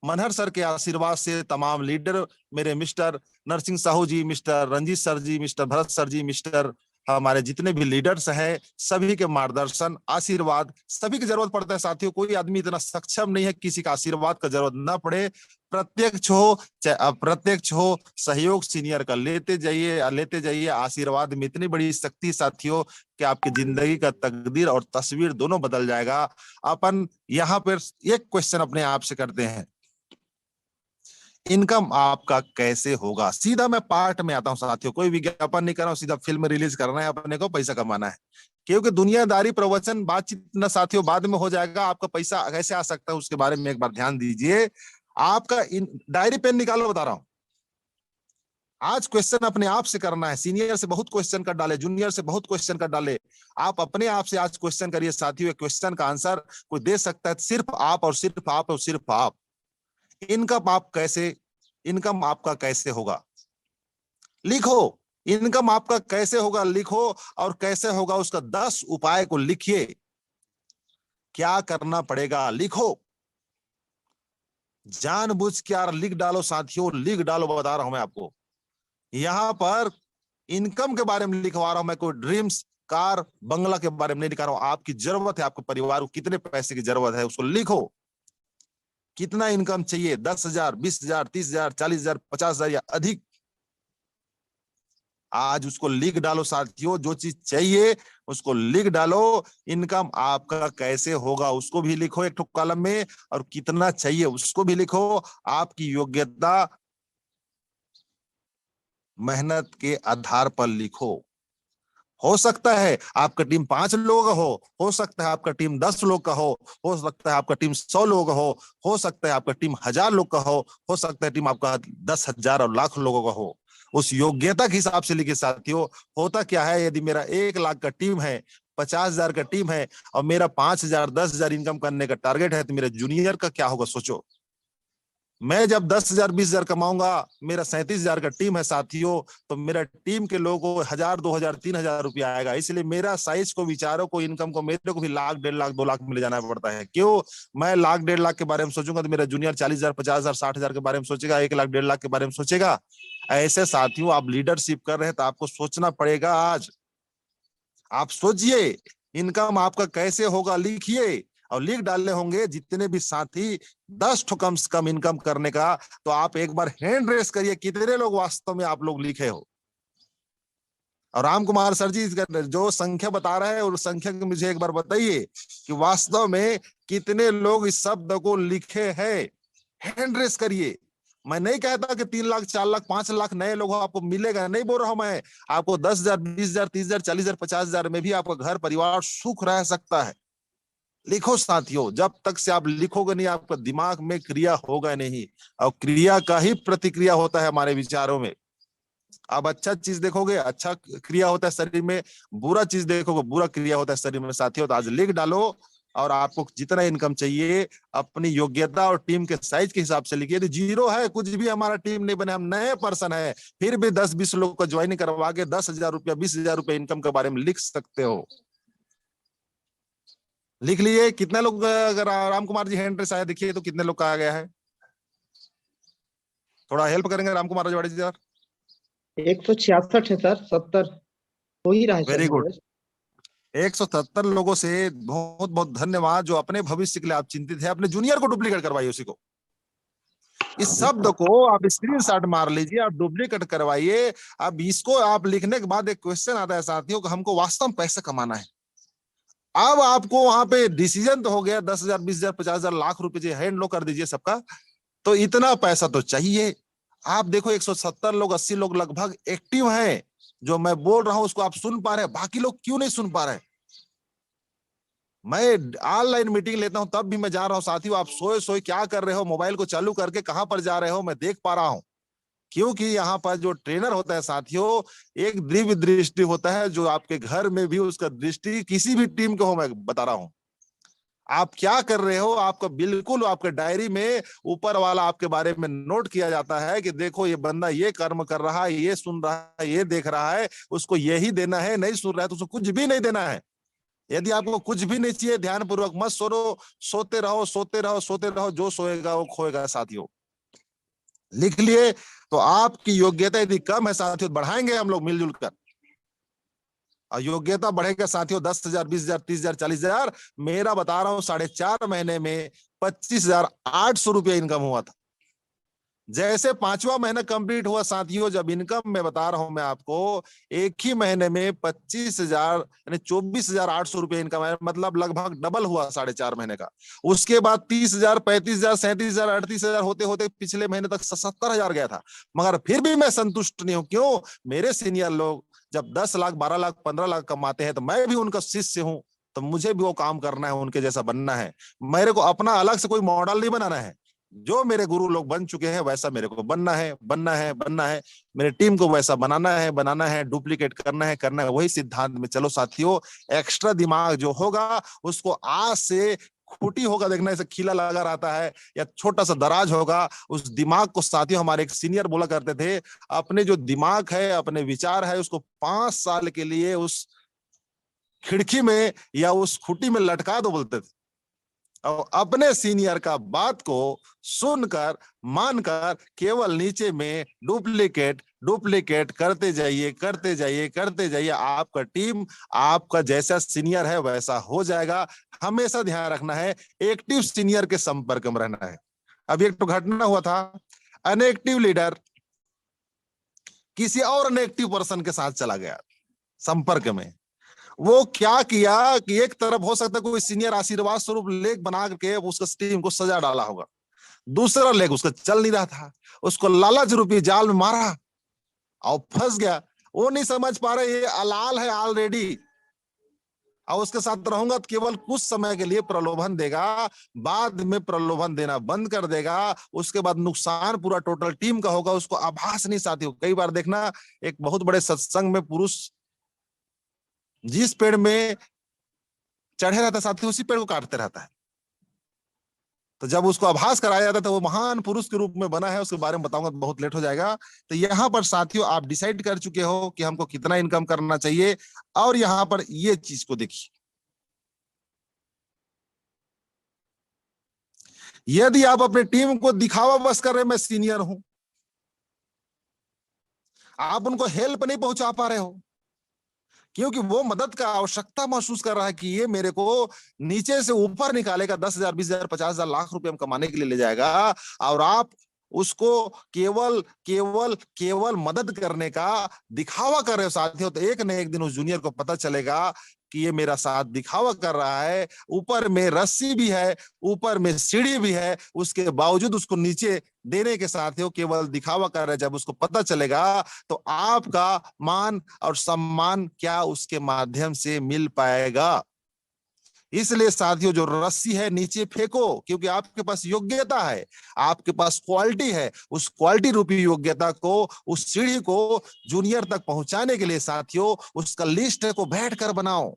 Manhar sir के आशीर्वाद से तमाम लीडर, मेरे मिस्टर नरसिंह साहू जी, मिस्टर रंजीत सर जी, मिस्टर भरत सर जी, मिस्टर हमारे जितने भी लीडर्स हैं, सभी के मार्गदर्शन, आशीर्वाद, सभी की जरूरत पड़ता है साथियों। कोई आदमी इतना सक्षम नहीं है किसी का आशीर्वाद का जरूरत ना पड़े। प्रत्यक्ष हो चाहे अप्रत्यक्ष हो, सहयोग सीनियर का लेते जाइए। आशीर्वाद में इतनी बड़ी शक्ति साथियों कि आपकी जिंदगी का तकदीर और तस्वीर दोनों बदल जाएगा। अपन यहाँ पर एक क्वेश्चन अपने आप से करते हैं, इनकम आपका कैसे होगा? सीधा मैं पार्ट में आता हूं साथियों, कोई विज्ञापन नहीं कर रहा हूं, सीधा फिल्म रिलीज करना है, अपने को पैसा कमाना है। क्योंकि दुनियादारी प्रवचन बातचीत न साथियों बाद में हो जाएगा। आपका पैसा कैसे आ सकता है उसके बारे में एक बार ध्यान दीजिए। आपका डायरी पेन निकालो, बता रहा हूं। आज क्वेश्चन अपने आप से करना है। सीनियर से बहुत क्वेश्चन कर डाले, जूनियर से बहुत क्वेश्चन कर डाले, आप अपने आप से आज क्वेश्चन करिए साथियों। क्वेश्चन का आंसर कोई दे सकता है सिर्फ आप और सिर्फ आप और सिर्फ आप। इनकम आपका कैसे होगा? लिखो, इनकम आपका कैसे होगा लिखो, और कैसे होगा उसका 10 उपाय को लिखिए। क्या करना पड़ेगा लिखो, जानबूझ के यार लिख डालो साथियों, लिख डालो, बता रहा हूं मैं आपको। यहां पर इनकम के बारे में लिखवा रहा हूं मैं, कोई ड्रीम्स कार बंगला के बारे में नहीं लिखा रहा हूं। आपकी जरूरत है, आपके परिवार को कितने पैसे की जरूरत है उसको लिखो। कितना इनकम चाहिए? 10,000, 20,000, 30,000, 40,000, 50,000 या अधिक? आज उसको लिख डालो साथियों, जो चीज चाहिए उसको लिख डालो। इनकम आपका कैसे होगा उसको भी लिखो एक कॉलम में, और कितना चाहिए उसको भी लिखो। आपकी योग्यता मेहनत के आधार पर लिखो। हो सकता है आपका टीम 5 लोग का हो सकता है आपका टीम 10 लोग का हो सकता है आपका टीम 100 लोग हो सकता है आपका टीम 1,000 लोग का हो सकता है टीम आपका 10,000 और लाख लोगों का हो। उस योग्यता के हिसाब से लिखे साथियों। होता क्या है, यदि मेरा 1,00,000 का टीम है, 50,000 का टीम है, और मेरा 5,000, 10,000 इनकम करने का टारगेट है, तो मेरे जूनियर का क्या होगा सोचो। मैं जब 10,000, 20,000 कमाऊंगा, मेरा 37,000 का टीम है साथियों, तो मेरा टीम के लोगों को 1,000, 2,000, 3,000 रुपया आएगा। इसलिए मेरा साइज को, विचारों को, इनकम को मेरे को भी 1,00,000, 1,50,000, 2,00,000 में ले जाना पड़ता है। क्यों? मैं 1,00,000, 1,50,000 के बारे में सोचूंगा तो मेरा जूनियर 40,000, 50,000, 60,000 के बारे में सोचेगा, 1,00,000, 1,50,000 के बारे में सोचेगा। ऐसे साथियों, आप लीडरशिप कर रहे हैं तो आपको सोचना पड़ेगा। आज आप सोचिए इनकम आपका कैसे होगा, लिखिए और लिख डाले होंगे जितने भी साथी 10 ठो कम से कम इनकम करने का। तो आप एक बार हैंड रेस करिए, कितने लोग वास्तव में आप लोग लिखे हो। और राम कुमार सर जी जो संख्या बता रहे हैं, उस संख्या को मुझे एक बार बताइए कि वास्तव में कितने लोग इस शब्द को लिखे हैं। हैंड रेस करिए। मैं नहीं कहता कि 3,00,000, 4,00,000, 5,00,000 नए लोगों आपको मिलेगा, नहीं बोल रहा हूं मैं। आपको 10,000, 20,000, 30,000, 40,000, 50,000 में भी आपका घर परिवार सुख रह सकता है। लिखो साथियों, जब तक से आप लिखोगे नहीं, आपका दिमाग में क्रिया होगा नहीं, और क्रिया का ही प्रतिक्रिया होता है हमारे विचारों में। आप अच्छा चीज देखोगे, अच्छा क्रिया होता है शरीर में, बुरा चीज देखोगे, बुरा क्रिया होता है शरीर में साथियों। तो आज लिख डालो, और आपको जितना इनकम चाहिए अपनी योग्यता और टीम के साइज के हिसाब से लिखिए। यदि 0 है, कुछ भी हमारा टीम नहीं बने, हम नए पर्सन है, फिर भी 10-20 लोग को ज्वाइन करवा के 10,000 रुपया, 20,000 रुपया इनकम के बारे में लिख सकते हो। लिख लिए कितने लोग? अगर राम कुमार जी हैंड रेस आया देखिए तो कितने लोग का आ गया है? थोड़ा हेल्प करेंगे राम कुमार रजवाड़ी जी सर? 166 है सर, 70 हो ही रहा है सर। Very good. 177 लोगों से बहुत बहुत धन्यवाद, जो अपने भविष्य के लिए आप चिंतित है। अपने जूनियर को डुप्लीकेट करवाइए, उसी को, इस शब्द को आप स्क्रीनशॉट मार लीजिए, आप डुप्लीकेट करवाइए। अब इसको आप लिखने के बाद एक क्वेश्चन आता है साथियों कि हमको वास्तव में पैसा कमाना है। अब आपको वहां पे डिसीजन तो हो गया, 10,000, 20,000, 50,000, लाख रुपए हैंड लो कर दीजिए सबका, तो इतना पैसा तो चाहिए। आप देखो 170 लोग, 80 लोग लगभग एक्टिव हैं। जो मैं बोल रहा हूं उसको आप सुन पा रहे हैं, बाकी लोग क्यों नहीं सुन पा रहे? मैं ऑनलाइन मीटिंग लेता हूं तब भी मैं जा रहा हूं साथियों, आप सोए सोए क्या कर रहे हो, मोबाइल को चालू करके कहां पर जा रहे हो, मैं देख पा रहा हूं। क्योंकि यहाँ पर जो ट्रेनर होता है साथियों, एक दिव्य दृष्टि होता है, जो आपके घर में भी उसका दृष्टि, किसी भी टीम को हो, मैं बता रहा हूं आप क्या कर रहे हो, आपका बिल्कुल आपके डायरी में ऊपर वाला आपके बारे में नोट किया जाता है कि देखो ये बंदा ये कर्म कर रहा है, ये सुन रहा है, ये देख रहा है, उसको यही देना है, नहीं सुन रहा है तो उसको कुछ भी नहीं देना है। यदि आपको कुछ भी नहीं चाहिए, ध्यान पूर्वक मत सोरो, सोते रहो सोते रहो सोते रहो, जो सोएगा वो खोएगा साथियों। लिख लिए? तो आपकी योग्यता यदि कम है साथियों, बढ़ाएंगे हम लोग मिलजुल कर, और योग्यता बढ़ेगा साथियों 10,000, 20,000, 30,000, 40,000। मेरा बता रहा हूं 4.5 महीने में 25,800 रुपया इनकम हुआ था। जैसे 5वां महीना कंप्लीट हुआ साथियों, जब इनकम में बता रहा हूं मैं आपको, एक ही महीने में 25,000 यानी 24,800 रुपये इनकम है, मतलब लगभग डबल हुआ 4.5 महीने का। उसके बाद 30,000, 35,000, 37,000, 38,000 होते होते पिछले महीने तक 70,000 गया था। मगर फिर भी मैं संतुष्ट नहीं हूं। क्यों? मेरे सीनियर लोग जब 10 लाख, 12 लाख, 15 लाख कमाते हैं, तो मैं भी उनका शिष्य हूं, तो मुझे भी वो काम करना है, उनके जैसा बनना है। मेरे को अपना अलग से कोई मॉडल नहीं बनाना है। जो मेरे गुरु लोग बन चुके हैं वैसा मेरे को बनना है, बनना है, बनना है। मेरे टीम को वैसा बनाना है, बनाना है, डुप्लीकेट करना है, करना है। वही सिद्धांत में चलो साथियों। एक्स्ट्रा दिमाग जो होगा उसको आज से, खूटी होगा देखना, ऐसे खीला लगा रहता है या छोटा सा दराज होगा, उस दिमाग को साथियों, हमारे एक सीनियर बोला करते थे, अपने जो दिमाग है, अपने विचार है, उसको 5 साल के लिए उस खिड़की में या उस खूटी में लटका दो बोलते थे। और अपने सीनियर का बात को सुनकर, मानकर, केवल नीचे में डुप्लीकेट डुप्लीकेट करते जाइए, करते जाइए, करते जाइए। आपका टीम आपका जैसा सीनियर है वैसा हो जाएगा। हमेशा ध्यान रखना है, एक्टिव सीनियर के संपर्क में रहना है। अभी एक तो घटना हुआ था, अनएक्टिव लीडर किसी और अनएक्टिव पर्सन के साथ चला गया संपर्क में। वो क्या किया कि एक तरफ हो सकता है कोई सीनियर आशीर्वाद स्वरूप लेग बना के उसका टीम को सजा डाला होगा, दूसरा लेग उसका चल नहीं रहा था, उसको लालच रूपी जाल में मारा और फंस गया। वो नहीं समझ पा रहे ये अलाल है ऑलरेडी, और उसके साथ रहूंगा तो केवल कुछ समय के लिए प्रलोभन देगा, बाद में प्रलोभन देना बंद कर देगा। उसके बाद नुकसान पूरा टोटल टीम का होगा, उसको आभास नहीं साथियों। कई बार देखना, एक बहुत बड़े सत्संग में पुरुष जिस पेड़ में चढ़े रहता है साथियों, उसी पेड़ को काटते रहता है। तो जब उसको आभास कराया जाता है तो वो महान पुरुष के रूप में बना है, उसके बारे में बताऊंगा तो बहुत लेट हो जाएगा। तो यहाँ पर साथियों आप डिसाइड कर चुके हो कि हमको कितना इनकम करना चाहिए, और यहाँ पर ये चीज को देखिए, यदि आप अपने टीम को दिखावा बस कर रहे मैं सीनियर हूं, आप उनको हेल्प नहीं पहुंचा पा रहे हो, क्योंकि वो मदद का आवश्यकता महसूस कर रहा है कि ये मेरे को नीचे से ऊपर निकालेगा, 10,000, 20,000, 50,000, लाख रुपए हम कमाने के लिए ले जाएगा, और आप उसको केवल केवल केवल मदद करने का दिखावा कर रहे हो साथियों। तो एक न एक दिन उस जूनियर को पता चलेगा कि ये मेरा साथ दिखावा कर रहा है, ऊपर में रस्सी भी है, ऊपर में सीढ़ी भी है, उसके बावजूद उसको नीचे देने के साथियों केवल दिखावा कर रहे हैं। जब उसको पता चलेगा तो आपका मान और सम्मान क्या उसके माध्यम से मिल पाएगा। इसलिए साथियों जो रस्सी है नीचे फेंको, क्योंकि आपके पास योग्यता है, आपके पास क्वालिटी है। उस क्वालिटी रूपी योग्यता को, उस सीढ़ी को जूनियर तक पहुंचाने के लिए साथियों उसका लिस्ट को बैठकर बनाओ,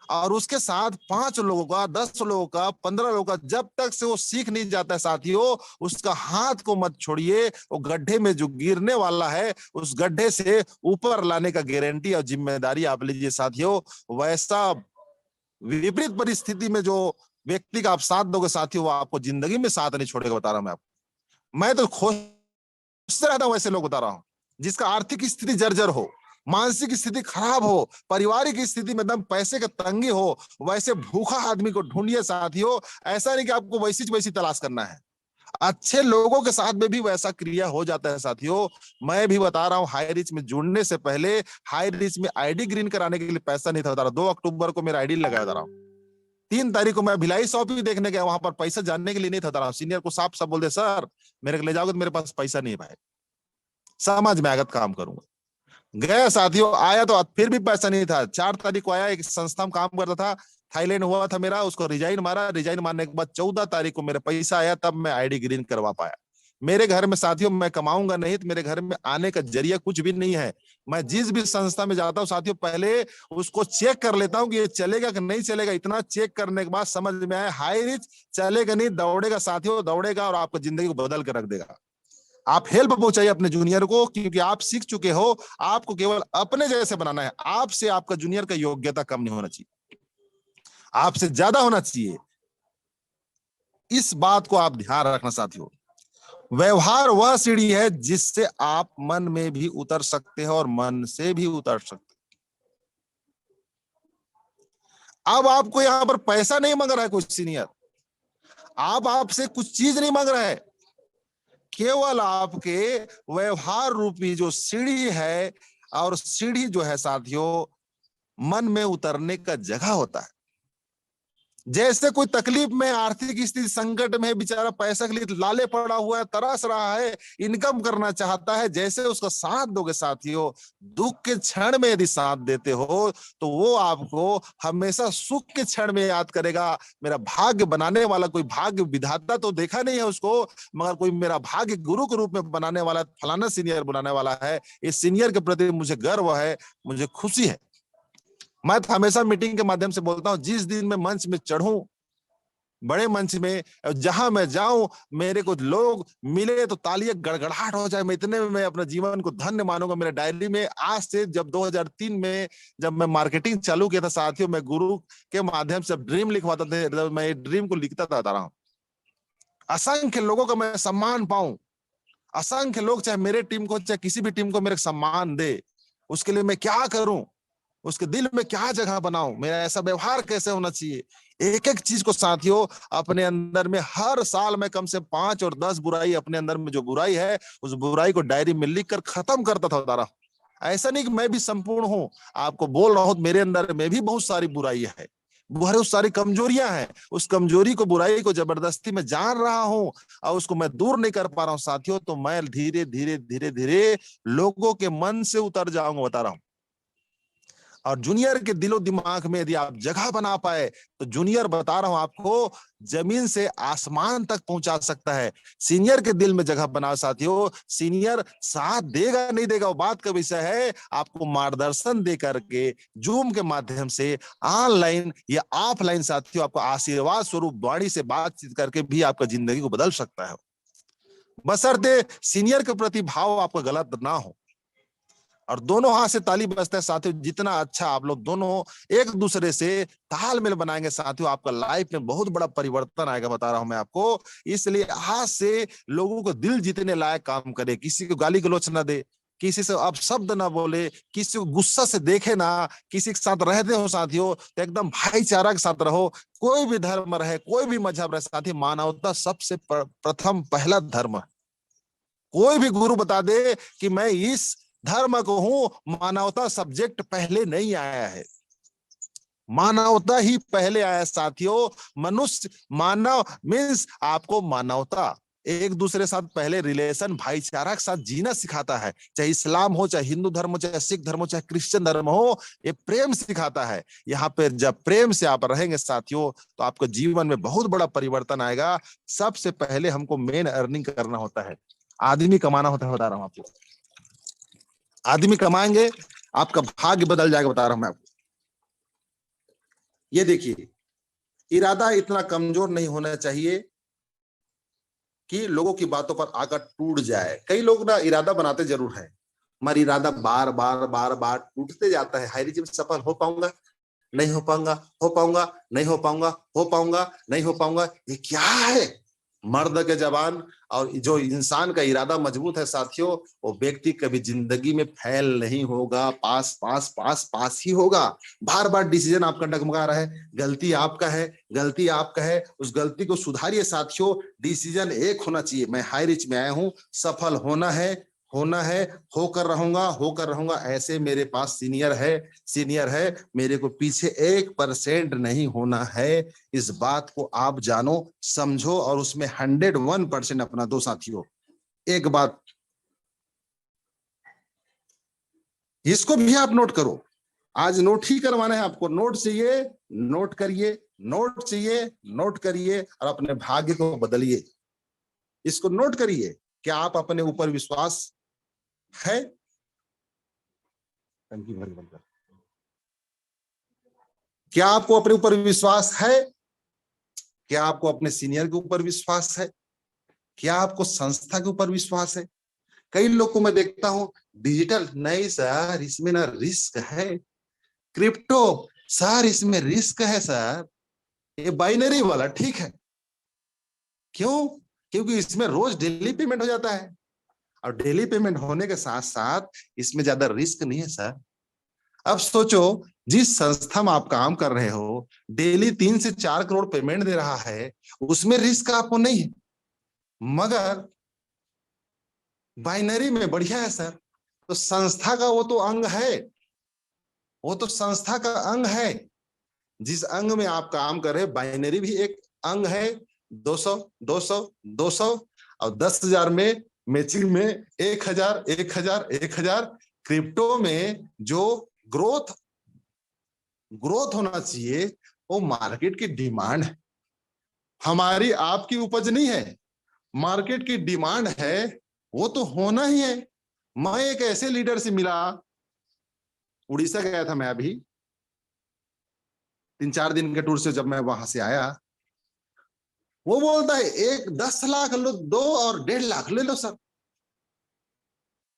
और उसके साथ 5 लोगों का, 10 लोगों का, 15 लोगों का, जब तक से वो सीख नहीं जाता है साथियों, उसका हाथ को मत छोड़िए। वो गड्ढे में जो गिरने वाला है, उस गड्ढे से ऊपर लाने का गारंटी और जिम्मेदारी आप लीजिए साथियों। वैसा विपरीत परिस्थिति में जो व्यक्ति का आप साथ दोगे साथियों, वो आपको जिंदगी में साथ नहीं छोड़ेगा, बता रहा हूं मैं आपको। मैं तो खोजते रहता हूं ऐसे लोग, बता रहा हूं, जिसका आर्थिक स्थिति जर्जर हो, मानसिक स्थिति खराब हो, पारिवारिक स्थिति में एकदम पैसे का तंगी हो, वैसे भूखा आदमी को ढूंढिए साथियों। ऐसा नहीं कि आपको वैसी वैसी तलाश करना है, अच्छे लोगों के साथ में भी वैसा क्रिया हो जाता है साथियों। मैं भी बता रहा हूं, हाई रिच में जुड़ने से पहले हाई रिच में आईडी ग्रीन कराने के लिए पैसा नहीं था, बता रहा। 2 अक्टूबर को मेरा आईडी लगाया, बता रहा हूं। 3 तारीख को मैं भिलाई शॉपिंग देखने गया, वहां पर पैसा जानने के लिए नहीं था, बता रहा हूं। सीनियर को साफ साफ बोल दे, सर मेरे को ले जाओगे तो मेरे पास पैसा नहीं है भाई, समाज में आगत काम करूंगा। गया साथियों, आया तो फिर भी पैसा नहीं था। 4 तारीख को आया, एक संस्था में काम करता था, थाईलैंड हुआ था मेरा, उसको रिजाइन मारा। रिजाइन मारने के बाद 14 तारीख को मेरा पैसा आया, तब मैं आईडी ग्रीन करवा पाया। मेरे घर में साथियों मैं कमाऊंगा नहीं तो मेरे घर में आने का जरिया कुछ भी नहीं है। मैं जिस भी संस्था में जाता हूं साथियों, पहले उसको चेक कर लेता हूं कि ये चलेगा कि नहीं चलेगा। इतना चेक करने के बाद समझ में आया हाई रिच चलेगा नहीं, दौड़ेगा साथियों, दौड़ेगा और आपको जिंदगी को बदल कर रख देगा। आप हेल्प पहुंचाइए अपने जूनियर को, क्योंकि आप सीख चुके हो। आपको केवल अपने जैसे बनाना है, आपसे आपका जूनियर का योग्यता कम नहीं होना चाहिए। आपसे ज्यादा होना चाहिए। इस बात को आप ध्यान रखना साथियों। व्यवहार वह सीढ़ी है जिससे आप मन में भी उतर सकते हैं और मन से भी उतर सकते हैं। अब आपको यहां पर पैसा नहीं मांग रहा है कोई सीनियर, आप आपसे कुछ चीज नहीं मांग रहा है, केवल आपके व्यवहार रूपी जो सीढ़ी है, और सीढ़ी जो है साथियों मन में उतरने का जगह होता है। जैसे कोई तकलीफ में, आर्थिक स्थिति संकट में बेचारा, पैसा के लिए लाले पड़ा हुआ है, तरस रहा है, इनकम करना चाहता है, जैसे उसका साथ दोगे साथियों, दुख के क्षण में यदि साथ देते हो तो वो आपको हमेशा सुख के क्षण में याद करेगा। मेरा भाग्य बनाने वाला कोई भाग्य विधाता तो देखा नहीं है उसको, मगर कोई मेरा भाग्य गुरु के रूप में बनाने वाला, फलाना सीनियर बनाने वाला है। इस सीनियर के प्रति मुझे गर्व है, मुझे खुशी है। मैं तो हमेशा मीटिंग के माध्यम से बोलता हूं, जिस दिन मैं मंच में चढ़ूं, बड़े मंच में, जहां मैं जाऊं, मेरे को लोग मिले तो तालियां गड़गड़ाहट हो जाए, मैं इतने में मैं अपने जीवन को धन्य मानूंगा। मेरे डायरी में आज से, जब 2003 में जब मैं मार्केटिंग चालू किया था साथियों, मैं गुरु के माध्यम से ड्रीम लिखवाता था, मैं ड्रीम को लिखता था, बता रहा हूं, असंख्य लोगों का मैं सम्मान पाऊं, असंख्य लोग चाहे मेरे टीम को चाहे किसी भी टीम को मेरे सम्मान दे, उसके लिए मैं क्या करूं, उसके दिल में क्या जगह बनाऊं, मेरा ऐसा व्यवहार कैसे होना चाहिए। एक एक चीज को साथियों अपने अंदर में, हर साल में कम से 5 और 10 बुराई, अपने अंदर में जो बुराई है उस बुराई को डायरी में लिख कर खत्म करता था, बता रहा हूं। ऐसा नहीं कि मैं भी संपूर्ण हूं, आपको बोल रहा हूं मेरे अंदर में भी बहुत सारी बुराई है, बहुत सारी कमजोरियां हैं। उस कमजोरी को, बुराई को जबरदस्ती में जान रहा हूं और उसको मैं दूर नहीं कर पा रहा हूं साथियों, तो मैं धीरे धीरे धीरे धीरे लोगों के मन से उतर जाऊंगा, बता रहा हूं। और जूनियर के दिलो दिमाग में यदि आप जगह बना पाए तो जूनियर, बता रहा हूं आपको, जमीन से आसमान तक पहुंचा सकता है। सीनियर के दिल में जगह बना साथियों, सीनियर साथ देगा नहीं देगा वो बात का विषय है, आपको मार्गदर्शन दे करके, जूम के माध्यम से, ऑनलाइन या ऑफलाइन साथियों, आपको आशीर्वाद स्वरूप वाणी से बातचीत करके भी आपका जिंदगी को बदल सकता है, बशर्ते सीनियर के प्रति भाव आपका गलत ना हो। और दोनों हाथ से ताली बजता है साथियों, जितना अच्छा आप लोग दोनों एक दूसरे से तालमेल बनाएंगे साथियों, आपका लाइफ में बहुत बड़ा परिवर्तन आएगा, बता रहा हूं मैं आपको। इसलिए आज से लोगों को दिल जीतने लायक काम करे, किसी को गाली गलौच ना दे, किसी से अब शब्द ना बोले, किसी को गुस्सा से देखे ना, किसी के साथ रहते हो साथियों तो एकदम भाईचारा के साथ रहो। कोई भी धर्म रहे, कोई भी मजहब रहे साथी, मानवता सबसे प्रथम पहला धर्म है। कोई भी गुरु बता दे कि मैं इस धर्म को हूं, मानवता सब्जेक्ट पहले नहीं आया है, मानवता ही पहले आया साथियों। मनुष्य, मानव मीन्स आपको मानवता, एक दूसरे साथ पहले रिलेशन, भाईचारा के साथ जीना सिखाता है। चाहे इस्लाम हो, चाहे हिंदू धर्म हो, चाहे सिख धर्म हो, चाहे क्रिश्चियन धर्म हो, ये प्रेम सिखाता है। यहाँ पे जब प्रेम से आप रहेंगे साथियों तो आपको जीवन में बहुत बड़ा परिवर्तन आएगा। सबसे पहले हमको मेन अर्निंग करना होता है, आदमी कमाना होता है, बता रहा हूं आपको। आदमी कमाएंगे, आपका भाग्य बदल जाएगा, बता रहा हूं मैं आपको। ये देखिए, इरादा इतना कमजोर नहीं होना चाहिए कि लोगों की बातों पर आकर टूट जाए। कई लोग ना इरादा बनाते जरूर है, मगर इरादा बार बार बार बार टूटते जाता है। हायरी जी, सफल हो पाऊंगा, नहीं हो पाऊंगा, हो पाऊंगा, नहीं हो पाऊंगा, हो पाऊंगा, नहीं हो पाऊंगा, ये क्या है? मर्द के जवान और जो इंसान का इरादा मजबूत है साथियों, वो व्यक्ति कभी जिंदगी में फेल नहीं होगा, पास पास पास पास ही होगा। बार बार डिसीजन आपका डगमगा रहा है, गलती आपका है, गलती आपका है, उस गलती को सुधारिए साथियों। डिसीजन एक होना चाहिए, मैं हाई रिच में आया हूं, सफल होना है, होना है, होकर रहूंगा, होकर रहूंगा। ऐसे मेरे पास सीनियर है, सीनियर है, मेरे को पीछे 1% नहीं होना है। इस बात को आप जानो, समझो और उसमें 101% अपना दो साथियों। एक बात इसको भी आप नोट करो, आज नोट ही करवाना है आपको। नोट चाहिए, नोट करिए, नोट चाहिए, नोट करिए और अपने भाग्य को बदलिए। इसको नोट करिए, क्या आप अपने ऊपर विश्वास है? क्या आपको अपने ऊपर विश्वास है? क्या आपको अपने सीनियर के ऊपर विश्वास है? क्या आपको संस्था के ऊपर विश्वास है? कई लोग को मैं देखता हूं, डिजिटल नहीं सर, इसमें ना रिस्क है। क्रिप्टो सर, इसमें रिस्क है सर। ये बाइनरी वाला ठीक है। क्यों? क्योंकि इसमें रोज डेली पेमेंट हो जाता है, और डेली पेमेंट होने के साथ साथ इसमें ज्यादा रिस्क नहीं है सर। अब सोचो, जिस संस्था में आप काम कर रहे हो डेली 3 से 4 करोड़ पेमेंट दे रहा है, उसमें रिस्क आपको नहीं है, मगर बाइनरी में बढ़िया है सर। तो संस्था का वो तो अंग है, वो तो संस्था का अंग है। जिस अंग में आप काम कर रहे हैं बाइनरी भी एक अंग है। 200 200 200 और 10,000 में मैचिंग में 1,000 1,000 1,000। क्रिप्टो में जो ग्रोथ होना चाहिए वो मार्केट की डिमांड है, हमारी आपकी उपज नहीं है, मार्केट की डिमांड है, वो तो होना ही है। मैं एक ऐसे लीडर से मिला, उड़ीसा गया था मैं अभी 3-4 दिन के टूर से, जब मैं वहां से आया वो बोलता है 10 लाख लो दो और 1.5 लाख ले लो सर।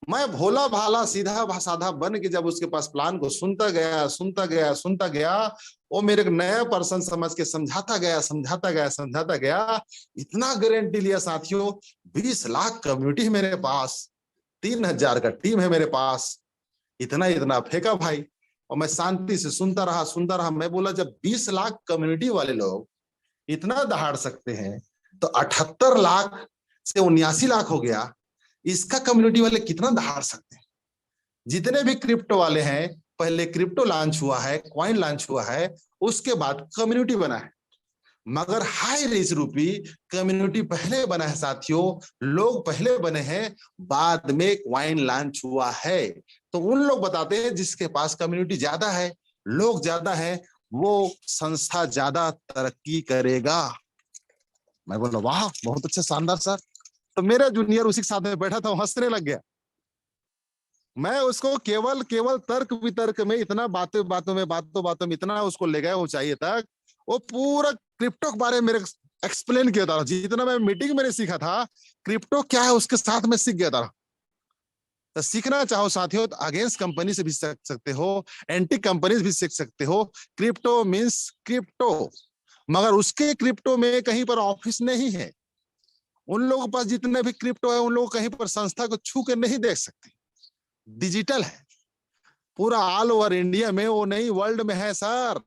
मैं भोला भाला सीधा साधा बन के जब उसके पास प्लान को सुनता गया, वो मेरे को नया पर्सन समझ के समझाता गया। इतना गारंटी लिया साथियों, 20 लाख कम्युनिटी है मेरे पास, 3,000 का टीम है मेरे पास, इतना फेंका भाई। और मैं शांति से सुनता रहा। मैं बोला जब 20 लाख कम्युनिटी वाले लोग इतना दहाड़ सकते हैं, तो 78 लाख से 79 लाख हो गया, इसका कम्युनिटी वाले कितना दहाड़ सकते हैं। जितने भी क्रिप्टो वाले हैं, पहले क्रिप्टो लॉन्च हुआ है, कॉइन लॉन्च हुआ है, उसके बाद कम्युनिटी बना है, मगर हाई रिच रूपी कम्युनिटी पहले बना है साथियों। लोग पहले बने हैं, बाद में कॉइन लॉन्च हुआ है। तो उन लोग बताते हैं जिसके पास कम्युनिटी ज्यादा है, लोग ज्यादा है, वो संस्था ज्यादा तरक्की करेगा। मैं बोला वाह बहुत अच्छा, शानदार सर। तो मेरा जूनियर उसी के साथ में बैठा था, हंसने लग गया। मैं उसको केवल तर्क वितर्क में इतना बातों में इतना उसको ले गया ऊंचाई तक, वो पूरा क्रिप्टो के बारे में मेरे एक्सप्लेन किया था। जितना मैं मीटिंग में सीखा था क्रिप्टो क्या है, उसके साथ में सीख गया था। तो सीखना चाहो साथियों तो अगेंस्ट कंपनी से भी सीख सकते हो, एंटी कंपनी से भी सीख सकते हो। क्रिप्टो मीन्स क्रिप्टो, मगर उसके क्रिप्टो में कहीं पर ऑफिस नहीं है। उन लोगों के पास जितने भी क्रिप्टो है, उन लोग कहीं पर संस्था को छू के नहीं देख सकते, डिजिटल है पूरा, ऑल ओवर इंडिया में, वो नहीं वर्ल्ड में है सर।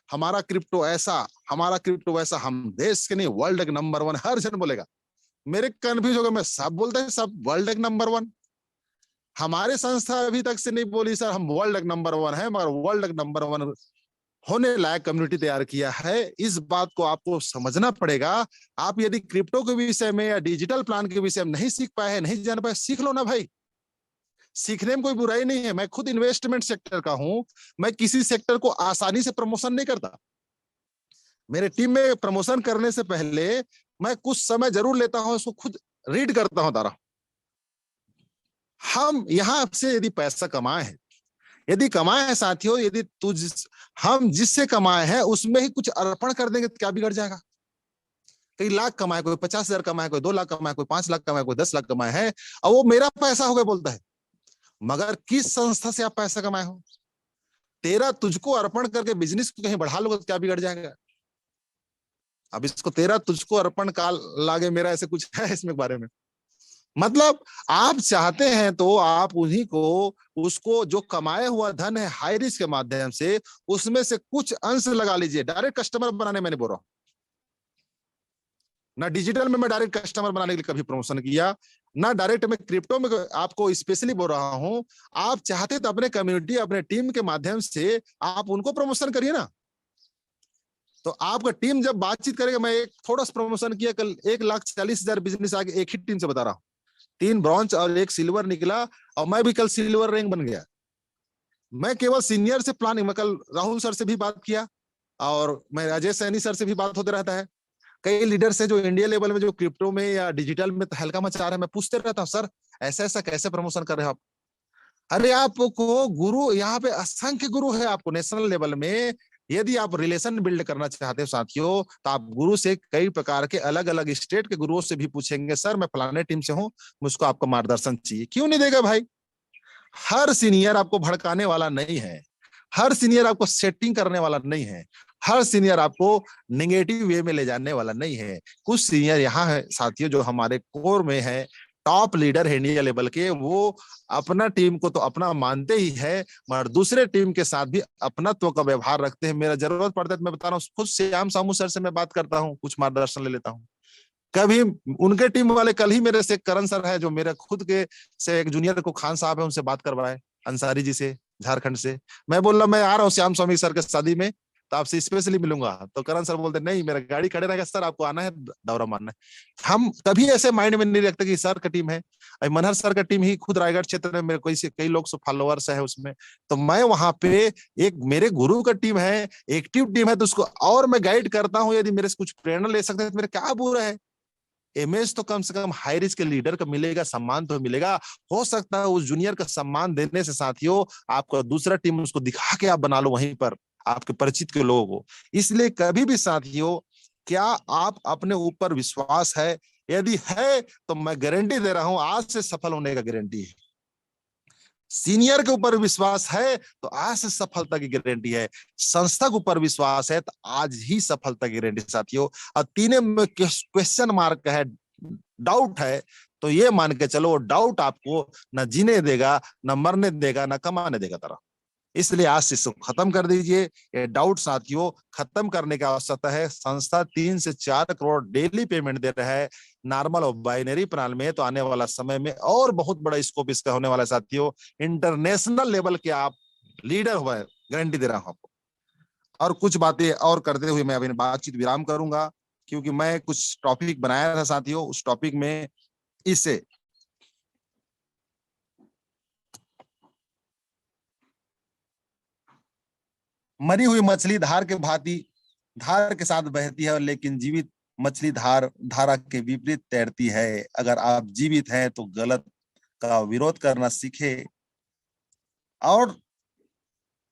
हमारा क्रिप्टो ऐसा, हमारा क्रिप्टो वैसा, हम देश के नहीं वर्ल्ड के नंबर 1, हर जन बोलेगा। मेरे कंफ्यूज होगा, मैं सब बोलते हैं सब वर्ल्ड के नंबर 1। हमारे संस्था अभी तक से नहीं बोली सर हम वर्ल्ड के नंबर 1 है, मगर वर्ल्ड के नंबर 1 होने लायक कम्युनिटी तैयार किया है। इस बात को आपको समझना पड़ेगा। आप यदि क्रिप्टो के विषय में या डिजिटल प्लान के विषय में नहीं सीख पाए हैं, नहीं जान पाए, सीख लो ना भाई। सीखने में कोई बुराई नहीं है। मैं खुद इन्वेस्टमेंट सेक्टर का हूं, मैं किसी सेक्टर को आसानी से प्रमोशन नहीं करता। मेरे टीम में प्रमोशन करने से पहले मैं कुछ समय जरूर लेता हूं, उसको खुद रीड करता हूं तारा। हम यहां से यदि पैसा कमाए हैं, यदि कमाए हैं साथियों, यदि हम जिससे कमाए हैं उसमें ही कुछ अर्पण कर देंगे तो क्या बिगड़ जाएगा। कई लाख कमाए, कोई 50,000 कमाए, कोई 2 लाख कमाए, कोई 5 लाख कमाए, कोई 10 लाख कमाए है, और वो मेरा पैसा हो गया बोलता है। मगर किस संस्था से आप पैसा कमाए हो, तेरा तुझको अर्पण करके बिजनेस को कहीं बढ़ा लोगे तो क्या बिगड़ जाएगा। अब इसको तेरा तुझको अर्पण काल लागे मेरा, ऐसे कुछ है इसमें बारे में। मतलब आप चाहते हैं तो आप उन्हीं को, उसको जो कमाया हुआ धन है हाई रिस्क के माध्यम से, उसमें से कुछ अंश लगा लीजिए। डायरेक्ट कस्टमर बनाने मैंने बोल रहा हूं ना, डिजिटल में मैं डायरेक्ट कस्टमर बनाने के लिए कभी प्रमोशन किया ना, डायरेक्ट में क्रिप्टो में आपको स्पेशली बोल रहा हूं। आप चाहते तो अपने कम्युनिटी, अपने टीम के माध्यम से आप उनको प्रमोशन करिए ना। तो आपका टीम जब बातचीत करेगा, मैं एक थोड़ा सा प्रमोशन किया कल, 1,40,000 बिजनेस आगे एक ही टीम से बता रहा हूं, 3 ब्रॉन्ज और 1 सिल्वर निकला, और मैं भी कल सिल्वर रैंक बन गया। मैं केवल सीनियर से प्लानिंग, मैं कल राहुल सर से भी बात किया, और मैं अजय सैनी सर से भी बात होते रहता है। कई लीडर्स है जो इंडिया लेवल में, जो क्रिप्टो में या डिजिटल में हल्का मचा रहे हैं, मैं पूछते रहता हूँ सर ऐसा ऐसा कैसे प्रमोशन कर रहे हो आप। अरे आपको गुरु, यहाँ पे असंख्य गुरु है आपको नेशनल लेवल में। यदि आप रिलेशन बिल्ड करना चाहते हो साथियों, तो आप गुरु से कई प्रकार के अलग अलग स्टेट के गुरुओं से भी पूछेंगे, सर मैं फलाने टीम से हूँ, मुझको आपका मार्गदर्शन चाहिए। क्यों नहीं देगा भाई। हर सीनियर आपको भड़काने वाला नहीं है, हर सीनियर आपको सेटिंग करने वाला नहीं है। हर सीनियर आपको नेगेटिव वे में ले जाने वाला नहीं है। कुछ सीनियर यहाँ है साथियों जो हमारे कोर में है, टॉप लीडर है इंडिया लेवल के, वो अपना टीम को तो अपना मानते ही है, मगर दूसरे टीम के साथ भी अपनत्व का व्यवहार रखते हैं। मेरा जरूरत पड़ता है तो मैं बता रहा हूँ, खुद श्याम सामू सर से मैं बात करता हूँ, कुछ मार्गदर्शन ले लेता हूँ। कभी उनके टीम वाले, कल ही मेरे से करण सर है जो मेरे खुद के से एक जूनियर को खान साहब है, उनसे बात करवाए अंसारी जी से, झारखंड से। मैं बोल रहा मैं आ रहा हूँ श्याम स्वामी सर के शादी में, तो आपसे स्पेशली मिलूंगा। तो करण सर बोलते नहीं, मेरा गाड़ी खड़े रहेगा सर, आपको आना है, दौरा मारना है। हम कभी ऐसे माइंड में नहीं रखते कि सर का टीम है। अभी मनहर सर का टीम ही खुद रायगढ़ क्षेत्र में मेरे कई लोग फॉलोअर्स है उसमें, तो मैं वहां पे एक मेरे गुरु का टीम है, एक्टिव टीम है, तो उसको और मैं गाइड करता हूँ। यदि मेरे से कुछ प्रेरणा ले सकते हैं तो मेरे क्या बुरा है। इमेज तो कम से कम हाई रिस्क के लीडर का मिलेगा, सम्मान तो मिलेगा। हो सकता है उस जूनियर का सम्मान देने से साथियों आपका दूसरा टीम उसको दिखा के आप बना लो वहीं पर आपके परिचित के लोगों को। इसलिए कभी भी साथियों, क्या आप अपने ऊपर विश्वास है? यदि है तो मैं गारंटी दे रहा हूं आज से सफल होने का गारंटी है। सीनियर के ऊपर विश्वास है तो आज से सफलता की गारंटी है। संस्था के ऊपर विश्वास है तो आज ही सफलता की गारंटी साथियों। और तीनों में क्वेश्चन मार्क है, डाउट है, तो ये मान के चलो डाउट आपको न जीने देगा, न मरने देगा, न कमाने देगा तरह। इसलिए आज से इसको खत्म कर दीजिए। ये डाउट साथियों खत्म करने की आवश्यकता है। संस्था 3 से 4 करोड़ डेली पेमेंट दे रहा है नॉर्मल और बाइनरी प्रणाली में, तो आने वाला समय में और बहुत बड़ा स्कोप इसका होने वाला है साथियों। इंटरनेशनल लेवल के आप लीडर हुआ है, गारंटी दे रहा हूं आपको। और कुछ बातें और करते हुए मैं अभी बातचीत विराम करूंगा, क्योंकि मैं कुछ टॉपिक बनाया था साथियों। उस टॉपिक में इससे मरी हुई मछली धार के भांति धार के साथ बहती है, लेकिन जीवित मछली धारा के विपरीत तैरती है। अगर आप जीवित हैं तो गलत का विरोध करना सीखे। और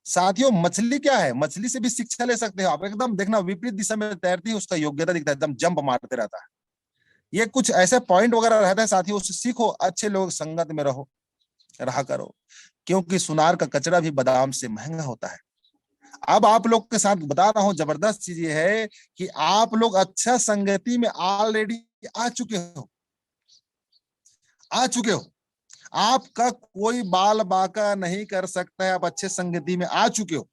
साथियों मछली क्या है, मछली से भी शिक्षा ले सकते हो आप। एकदम देखना विपरीत दिशा में तैरती है, उसका योग्यता दिखता है, एकदम जंप मारते रहता है। ये कुछ ऐसे पॉइंट वगैरह रहता है साथियों, उससे सीखो। अच्छे लोग संगत में रहा करो, क्योंकि सुनार का कचरा भी बादाम से महंगा होता है। अब आप लोग के साथ बता रहा हूं, जबरदस्त चीज ये है कि आप लोग अच्छा संगति में ऑलरेडी आ चुके हो। आपका कोई बाल बाका नहीं कर सकता है, आप अच्छे संगति में आ चुके हो।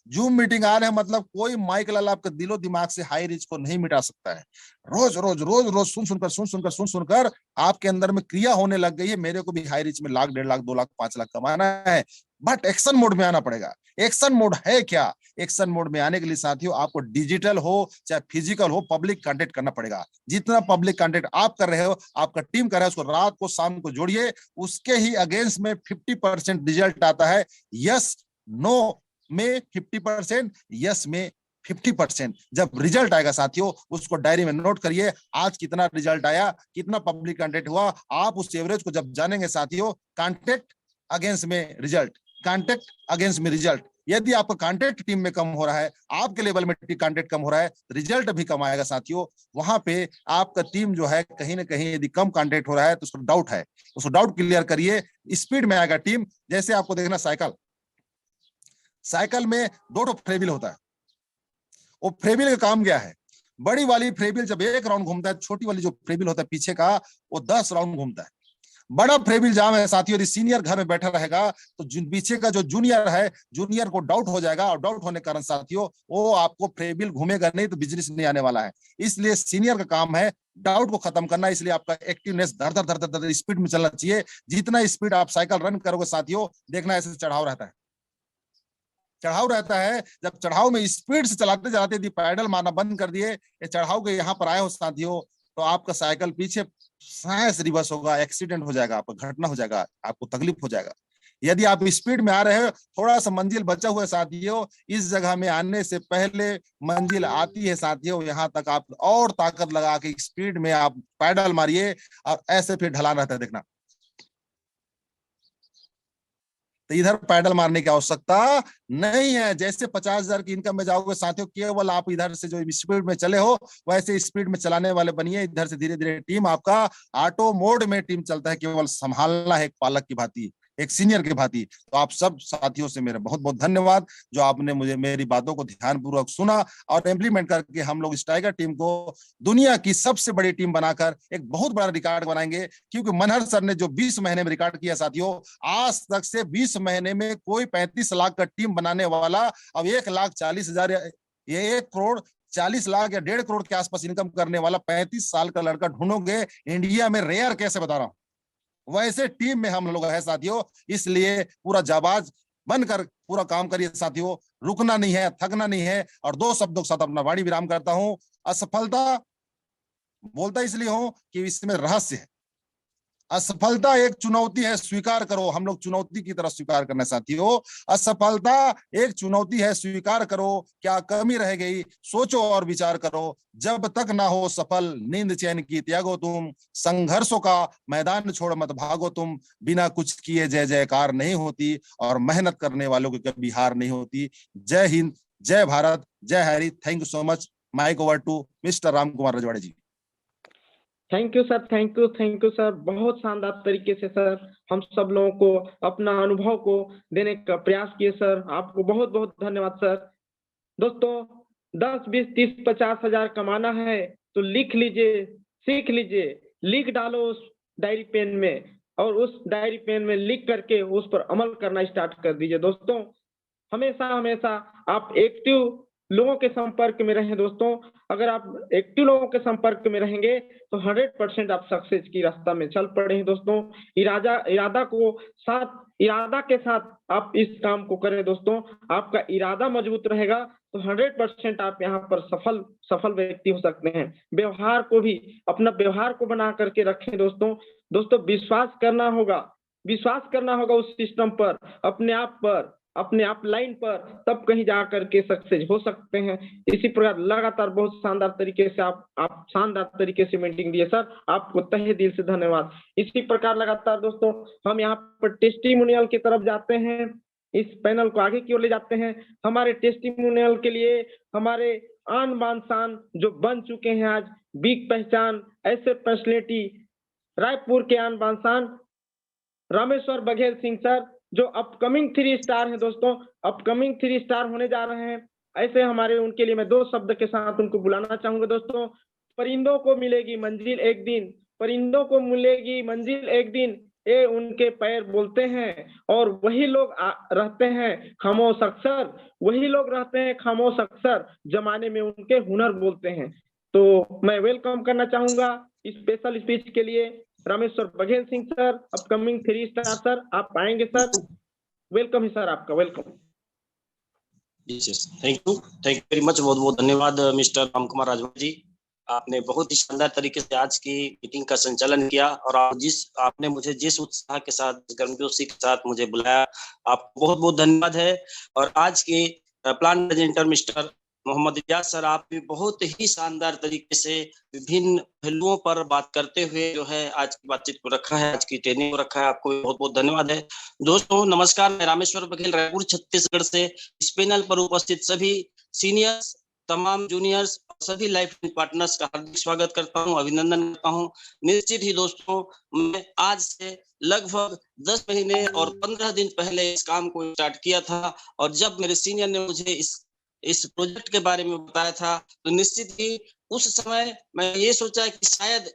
जूम मीटिंग आ रहे हैं मतलब कोई माइक लाल आपके दिलो दिमाग से हाई रिच को नहीं मिटा सकता है। रोज रोज रोज रोज सुन सुनकर आपके अंदर में क्रिया होने लग गई है, मेरे को भी हाई रिच में 1 लाख 1.5 लाख 2 लाख 5 लाख कमाना है। बट एक्शन मोड में आना पड़ेगा। एक्शन मोड है क्या? एक्शन मोड में आने के लिए साथियों आपको डिजिटल हो चाहे फिजिकल हो, पब्लिक कंटेंट करना पड़ेगा। जितना पब्लिक कंटेंट आप कर रहे हो, आपका टीम कर रहा है, उसको रात को शाम को जोड़िए। उसके ही अगेंस्ट में 50% रिजल्ट आता है। यस नो में 50%, यस में 50%। जब रिजल्ट आएगा साथियों उसको डायरी में नोट करिए, आज कितना रिजल्ट आया, कितना पब्लिक कंटेंट हुआ। आप उस एवरेज को जब जानेंगे साथियों, कांटेक्ट अगेंस्ट में रिजल्ट, कांटेक्ट अगेंस्ट में रिजल्ट। यदि आपका कांटेक्ट टीम में कम हो रहा है, आपके लेवल में कांटेक्ट कम हो रहा है, रिजल्ट भी कम आएगा साथियों। वहां पे आपका टीम जो है कहीं ना कहीं यदि कम कांटेक्ट हो रहा है तो उसको डाउट है, उसको डाउट क्लियर करिए, स्पीड में आएगा टीम। जैसे आपको देखना साइकिल में 2 फ्रेबिल होता है। वो फ्रेबिल का काम क्या है? बड़ी वाली फ्रेबिल जब 1 राउंड घूमता है, छोटी वाली जो फ्रेबिल होता है पीछे का वो 10 राउंड घूमता है। बड़ा फ्रेबिल जाम है साथियों, यदि सीनियर घर में बैठा रहेगा तो पीछे का जो जूनियर है, जूनियर को डाउट हो जाएगा, और डाउट होने के कारण साथियों वो आपको फ्रेबिल घूमेगा नहीं तो बिजनेस नहीं आने वाला है। इसलिए सीनियर का काम है डाउट को खत्म करना। इसलिए आपका एक्टिवनेस धर धर धर धर धर स्पीड में चलना चाहिए। जितना स्पीड आप साइकिल रन करोगे साथियों, देखना ऐसे चढ़ाव रहता है, चढ़ाव रहता है। जब चढ़ाव में स्पीड से चलाते चलाते यदि पैडल मारना बंद कर दिए, ये चढ़ाव के यहाँ पर आए हो साथियों, तो आपका साइकिल पीछे साइंस रिवर्स होगा, एक्सीडेंट हो जाएगा, आपका घटना हो जाएगा, आपको तकलीफ हो जाएगा। यदि आप स्पीड में आ रहे हो, थोड़ा सा मंजिल बचा हुआ है साथियों, इस जगह में आने से पहले मंजिल आती है साथियों, यहाँ तक आप और ताकत लगा के स्पीड में आप पैडल मारिए और ऐसे फिर ढलान रहता है देखना। तो इधर पैडल मारने की आवश्यकता नहीं है। जैसे 50,000 की इनकम में जाओगे साथियों, केवल आप इधर से जो स्पीड में चले हो वैसे स्पीड में चलाने वाले बनिए। इधर से धीरे धीरे टीम आपका ऑटो मोड में टीम चलता है, केवल संभालना है एक पालक की भांति। एक सीनियर के भांति। तो आप सब साथियों से मेरा बहुत बहुत धन्यवाद जो आपने मुझे मेरी बातों को ध्यानपूर्वक सुना और इम्प्लीमेंट करके हम लोग इस टाइगर टीम को दुनिया की सबसे बड़ी टीम बनाकर एक बहुत बड़ा रिकॉर्ड बनाएंगे। क्योंकि मनहर सर ने जो 20 महीने में रिकॉर्ड किया साथियों, आज तक से 20 महीने में कोई 35 लाख का टीम बनाने वाला अब 1,40,000 ये 1,40,00,000 या 1.5 करोड़ के आसपास इनकम करने वाला 35 साल का लड़का ढूंढोगे इंडिया में, रेयर कैसे बता रहा हूं। वैसे टीम में हम लोग है साथियों, इसलिए पूरा जाबाज बनकर पूरा काम करिए साथियों, रुकना नहीं है, थकना नहीं है। और 2 शब्दों के साथ अपना वाणी विराम करता हूं। असफलता बोलता इसलिए हूं कि इसमें रहस्य है। असफलता एक चुनौती है, स्वीकार करो। हम लोग चुनौती की तरह स्वीकार करना साथियों। असफलता एक चुनौती है, स्वीकार करो। क्या कमी रह गई, सोचो और विचार करो। जब तक ना हो सफल, नींद चैन की त्यागो तुम। संघर्षों का मैदान छोड़ मत भागो तुम। बिना कुछ किए जय जयकार नहीं होती और मेहनत करने वालों की कभी हार नहीं होती। जय हिंद, जय भारत, जय Hari. Thank you so much. Mike over to mister Ram Kumar Rajwade ji. Thank you sir, thank you sir. बहुत शानदार तरीके से सर हम सब लोगों को अपना अनुभव को देने का प्रयास किए सर। आपको बहुत बहुत धन्यवाद सर। दोस्तों 10, 20, 30, 50 हजार कमाना है तो लिख लीजिए, सीख लीजिए, लिख डालो उस डायरी पेन में और उस डायरी पेन में लिख करके उस पर अमल करना स्टार्ट कर दीजिए। दोस्तों हमेशा हमेशा आप एक्टिव लोगों के संपर्क में रहें। दोस्तों अगर आप एक्टिव लोगों के संपर्क में रहेंगे तो 100% आप सक्सेस की रास्ता में चल पड़े। दोस्तों इरादा के साथ आप इस काम को करें। दोस्तों आपका इरादा मजबूत रहेगा तो 100% आप यहाँ पर सफल व्यक्ति हो सकते हैं। व्यवहार को भी अपना व्यवहार को बना करके रखें। दोस्तों विश्वास करना होगा उस सिस्टम पर, अपने आप लाइन पर, तब कहीं जा करके सक्सेस हो सकते हैं। इसी प्रकार लगातार बहुत शानदार तरीके से आप शानदार तरीके से मीटिंग दिए सर, आपको तहे दिल से धन्यवाद। इसी प्रकार लगातार दोस्तों हम यहाँ पर टेस्टिमोनियल की तरफ जाते हैं, इस पैनल को आगे की ओर ले जाते हैं। हमारे टेस्टिमोनियल के लिए हमारे आन बान शान जो बन चुके हैं आज बिग पहचान, ऐसे पर्सनैलिटी, रायपुर के आन बान शान रामेश्वर बघेल सिंह सर जो अपकमिंग 3 स्टार हैं। दोस्तों अपकमिंग 3 स्टार होने जा रहे हैं। ऐसे हमारे उनके लिए मैं 2 शब्द के साथ उनको बुलाना चाहूंगा। दोस्तों परिंदों को मिलेगी मंजिल एक दिन, परिंदों को मिलेगी मंजिल एक दिन, ये उनके पैर बोलते हैं और वही लोग रहते हैं खामोश अक्सर, वही लोग रहते हैं खामोश अक्सर, जमाने में उनके हुनर बोलते हैं। तो मैं वेलकम करना चाहूंगा स्पेशल स्पीच के लिए Rameshwar Baghel Singh sir, upcoming 3 star sir, आप आएंगे सर। वेलकम है सर, आपका welcome. Thank you very much. बहुत बहुत धन्यवाद मिस्टर राम कुमार राजवाड़े जी। आपने बहुत ही शानदार तरीके से आज की मीटिंग का संचालन किया और आपने मुझे जिस उत्साह के साथ, गर्मजोशी के साथ मुझे बुलाया, आपको बहुत बहुत धन्यवाद है। और आज के plan presenter mister Mohammad Ijaz sir, आप भी बहुत ही शानदार तरीके से विभिन्न पहलुओं पर बात करते हुए जो है आज की बातचीत को रखा है, आज की ट्रेनिंग को रखा है। आपको बहुत बहुत धन्यवाद है। दोस्तों नमस्कार, मैं रामेश्वर बघेल रायपुर छत्तीसगढ़ से इस पैनल पर उपस्थित सभी सीनियर्स, तमाम जूनियर्स, सभी लाइफ पार्टनर्स का हार्दिक स्वागत करता हूं, अभिनंदन करता हूं। निश्चित ही दोस्तों मैं आज से लगभग 10 महीने और 15 दिन पहले इस काम को स्टार्ट किया था और जब मेरे सीनियर ने मुझे इस प्रोजेक्ट के बारे में बताया था तो निश्चित ही उस समय मैं ये सोचा कि शायद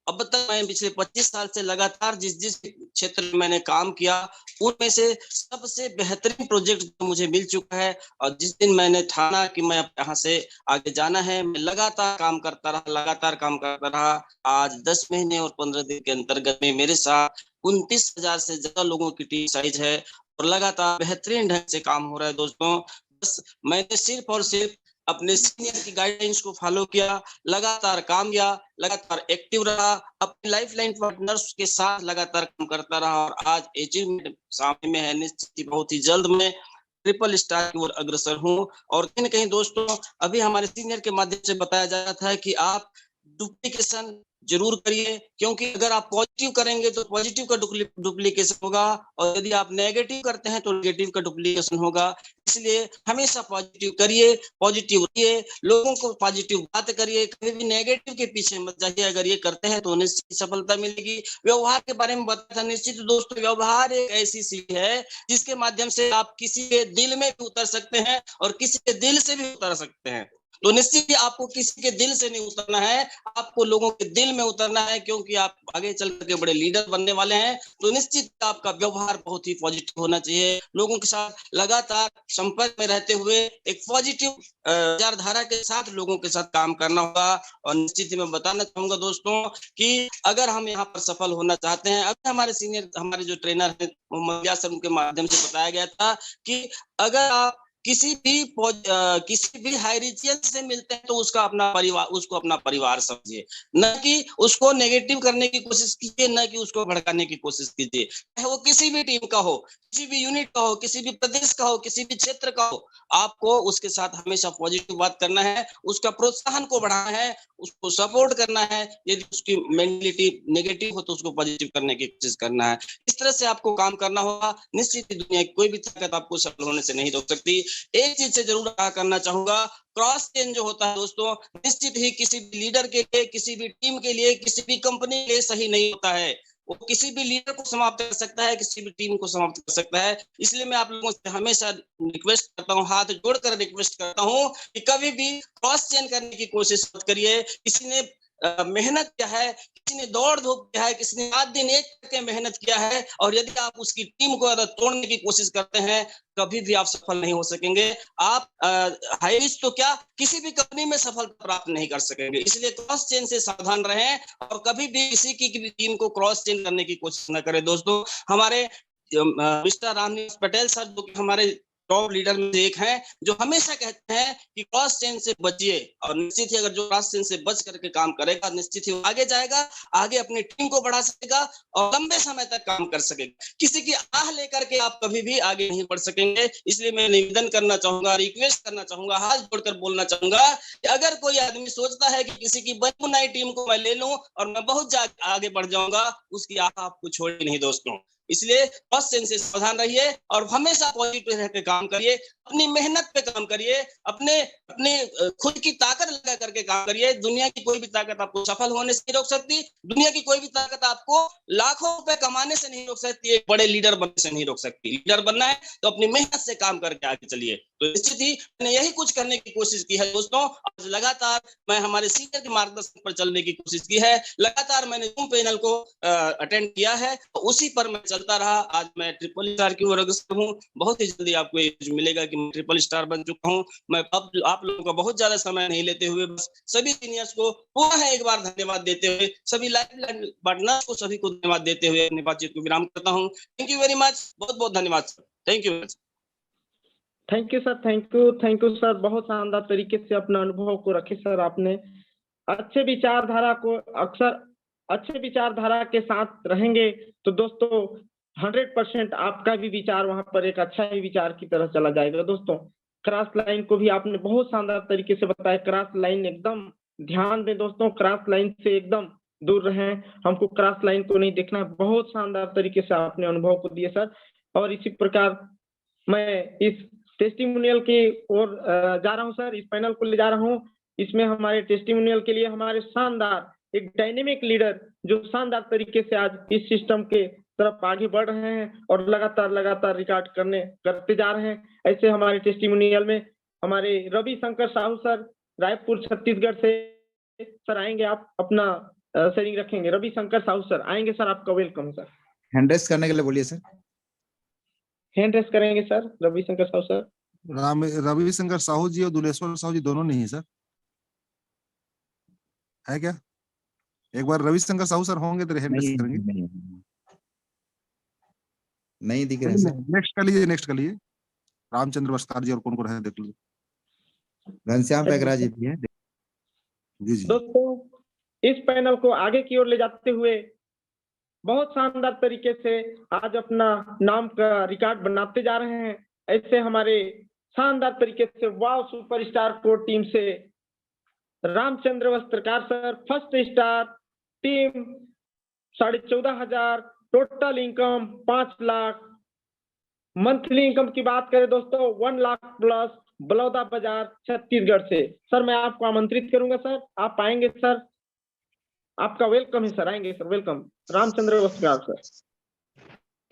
अब तक मैं पिछले 25 साल से लगातार जिस क्षेत्र में मैंने काम किया उनमें से सबसे बेहतरीन प्रोजेक्ट जो मुझे मिल चुका है। और जिस दिन मैंने ठाना कि मैं यहाँ से आगे जाना है, मैं लगातार काम करता रहा। आज 10 महीने और 15 दिन के अंतर्गत में मेरे साथ 29,000 से ज्यादा लोगों की टीम साइज है और लगातार बेहतरीन ढंग से काम हो रहा है। दोस्तों बस मैंने सिर्फ और सिर्फ अपने सीनियर की गाइडलाइंस को फॉलो किया, लगातार काम किया, लगातार एक्टिव रहा, अपने लाइफलाइन पार्टनर्स के साथ लगातार काम करता रहा और आज अचीवमेंट सामने में है। निश्चित बहुत ही जल्द मैं ट्रिपल स्टार की ओर अग्रसर हूं। और कहीं न कहीं दोस्तों अभी हमारे सीनियर के माध्यम से बताया जा रहा था कि आप डुप्लीकेशन जरूर करिए, क्योंकि अगर आप पॉजिटिव करेंगे तो पॉजिटिव का डुप्लीकेशन होगा, और यदि आप नेगेटिव करते हैं तो नेगेटिव का डुप्लीकेशन होगा। इसलिए हमेशा पॉजिटिव करिए, पॉजिटिव रहिए, लोगों को पॉजिटिव बात करिए, कभी भी नेगेटिव के पीछे मत जाइए। अगर ये करते हैं तो निश्चित सफलता मिलेगी। व्यवहार के बारे में बताया था, निश्चित दोस्तों व्यवहार एक ऐसी चीज है जिसके माध्यम से आप किसी के दिल में भी उतर सकते हैं और किसी के दिल से भी उतर सकते हैं। तो निश्चित ही आपको किसी के दिल से नहीं उतरना है, आपको लोगों के दिल में उतरना है, क्योंकि आप आगे चल करके बड़े लीडर बनने वाले हैं। तो निश्चित आपका व्यवहार बहुत ही पॉजिटिव होना चाहिए। लोगों के साथ लगातार संपर्क में रहते हुए एक पॉजिटिव विचारधारा के साथ लोगों के साथ काम करना होगा। और निश्चित ही मैं बताना चाहूंगा दोस्तों कि अगर हम यहाँ पर सफल होना चाहते हैं, अभी हमारे सीनियर, हमारे जो ट्रेनर है मोहम्मद यासर, उनके माध्यम से बताया गया था कि अगर आप किसी भी हाई रिजियन से मिलते हैं तो उसको अपना परिवार समझिए, न कि उसको नेगेटिव करने की कोशिश कीजिए, न कि उसको भड़काने की कोशिश कीजिए। चाहे वो किसी भी टीम का हो, किसी भी यूनिट का हो, किसी भी प्रदेश का हो, किसी भी क्षेत्र का हो, आपको उसके साथ हमेशा पॉजिटिव बात करना है, उसका प्रोत्साहन को बढ़ाना है, उसको सपोर्ट करना है। यदि उसकी मेंटलिटी नेगेटिव हो तो उसको पॉजिटिव करने की कोशिश करना है। इस तरह से आपको काम करना होगा। निश्चित ही दुनिया की कोई भी ताकत आपको सफल होने से नहीं रोक सकती। एक चीज से जरूर कहा करना चाहूंगा, क्रॉस चेन जो होता है दोस्तों, निश्चित ही किसी भी लीडर के लिए, किसी भी टीम के लिए, किसी भी कंपनी के लिए सही नहीं होता है। वो किसी भी लीडर को समाप्त कर सकता है, किसी भी टीम को समाप्त कर सकता है। इसलिए मैं आप लोगों से हमेशा रिक्वेस्ट करता हूँ, हाथ जोड़कर रिक्वेस्ट करता हूँ कि कभी भी क्रॉस चेन करने की कोशिश मत करिए। किसी ने मेहनत किया है, किसी ने दौड़ धूप किया है, किसी ने रात दिन एक करके मेहनत किया है, और यदि आप उसकी टीम को अगर तोड़ने की कोशिश करते हैं, कभी भी आप सफल नहीं हो सकेंगे। आप हाई रिस्क तो क्या, किसी भी कंपनी में सफलता प्राप्त नहीं कर सकेंगे। इसलिए क्रॉस चेन से सावधान रहें और कभी भी किसी की भी टीम को क्रॉस चेन करने की कोशिश न करें। दोस्तों हमारे मिस्टर रामनिवास पटेल सर, जो कि हमारे टॉप लीडर में से एक हैं, जो हमेशा कहते हैं कि क्रॉस चेन से बचिए, और निश्चित ही अगर जो क्रॉस चेन से बच करके काम करेगा, निश्चित ही आगे जाएगा, आगे अपनी टीम को बढ़ा सकेगा और लंबे समय तक काम कर सकेगा। किसी की आह लेकर के आप कभी भी आगे नहीं बढ़ सकेंगे। इसलिए मैं निवेदन करना चाहूंगा, रिक्वेस्ट करना चाहूंगा, हाथ जोड़कर बोलना चाहूंगा कि अगर कोई आदमी सोचता है कि किसी की बनी बनाई टीम को मैं ले लूं और मैं बहुत आगे बढ़ जाऊंगा, उसकी आह आपको छोड़े नहीं दोस्तों। इसलिए क्रॉस चेन से सावधान रहिए और हमेशा पॉजिटिव रहकर काम करिए, अपनी मेहनत पे काम करिए, अपने अपने खुद की ताकत लगा करके काम करिए। दुनिया की कोई भी ताकत आपको सफल होने से नहीं रोक सकती, दुनिया की कोई भी ताकत आपको लाखों रुपए कमाने से नहीं रोक सकती, एक बड़े लीडर बनने से नहीं रोक सकती। लीडर बनना है तो अपनी मेहनत से काम करके आगे चलिए। तो निश्चित ही मैंने यही कुछ करने की कोशिश की है दोस्तों। आज लगातार मैं हमारे सीनियर के मार्गदर्शन पर चलने की कोशिश की है, लगातार मैंने जूम पैनल को अटेंड किया है, तो उसी पर मैं चलता रहा। आज मैं ट्रिपल स्टार की ओर अग्रसर हूँ। बहुत ही जल्दी आपको ये मिलेगा कि मैं ट्रिपल स्टार बन चुका हूँ। मैं अब आप लोगों का बहुत ज्यादा समय नहीं लेते हुए बस सभी सीनियर्स को पुनः एक बार धन्यवाद देते हुए, सभी लाइव पार्टनर्स को सभी को धन्यवाद देते हुए अपनी बातचीत को विराम करता हूँ। थैंक यू वेरी मच, बहुत बहुत धन्यवाद sir, thank you. Thank you sir, thank you sir. बहुत शानदार तरीके से अपना अनुभव को रखे सर आपने। अच्छे विचारधारा को अक्सर अच्छे विचारधारा के साथ रहेंगे तो दोस्तों 100% आपका भी विचार वहां पर एक अच्छा ही विचार की तरह चला जाएगा। दोस्तों क्रॉस लाइन को भी आपने बहुत शानदार तरीके से बताया। क्रॉस लाइन एकदम ध्यान दें दोस्तों, क्रॉस लाइन से एकदम दूर रहें, हमको क्रॉस लाइन को नहीं देखना है। बहुत शानदार तरीके से आपने अनुभव को दिए सर। और इसी प्रकार मैं इस टेस्टिमोनियल की ओर जा रहा हूं सर, इस पैनल को ले जा रहा हूं। इसमें हमारे टेस्टिमोनियल के लिए हमारे शानदार एक डायनेमिक लीडर जो शानदार तरीके से आज इस सिस्टम के तरफ आगे बढ़ रहे हैं और लगातार रिकॉर्ड करते जा रहे हैं। ऐसे हमारे टेस्टिमोनियल में हमारे रवि शंकर साहू सर, रायपुर छत्तीसगढ़ से सर आएंगे, आप अपना शेयरिंग रखेंगे। रवि शंकर साहू सर आएंगे सर, आपका वेलकम सर। हैंड रेस करने के लिए बोलिए सर। हैंड रेस करेंगे सर रविशंकर साहू सर। रविशंकर साहू जी और दुलेश्वर साहू जी दोनों नहीं है सर, है क्या? एक बार रविशंकर साहू सर होंगे तो हैंड रेस करेंगे। नहीं दिख रहे सर। नेक्स्ट कर लीजिए रामचंद्र बस्कार जी और कौन कौन है देख लीजिए। घनश्याम पैगरा जी भी है जी जी। दोस्तों इस पैनल को आगे की ओर ले जाते हुए बहुत शानदार तरीके से आज अपना नाम का रिकॉर्ड बनाते जा रहे हैं। ऐसे हमारे शानदार तरीके से वाव सुपरस्टार कोर टीम से Ramchandra Vastrakar sir, first star team 14,500, total income 5 lakh. Monthly income की बात करें दोस्तों 1 लाख प्लस, बलौदा बाजार छत्तीसगढ़ से। सर मैं आपको आमंत्रित करूंगा सर, आप आएंगे सर, आपका वेलकम है सर, आएंगे sir, welcome. Ramchandra Vastrakar sir.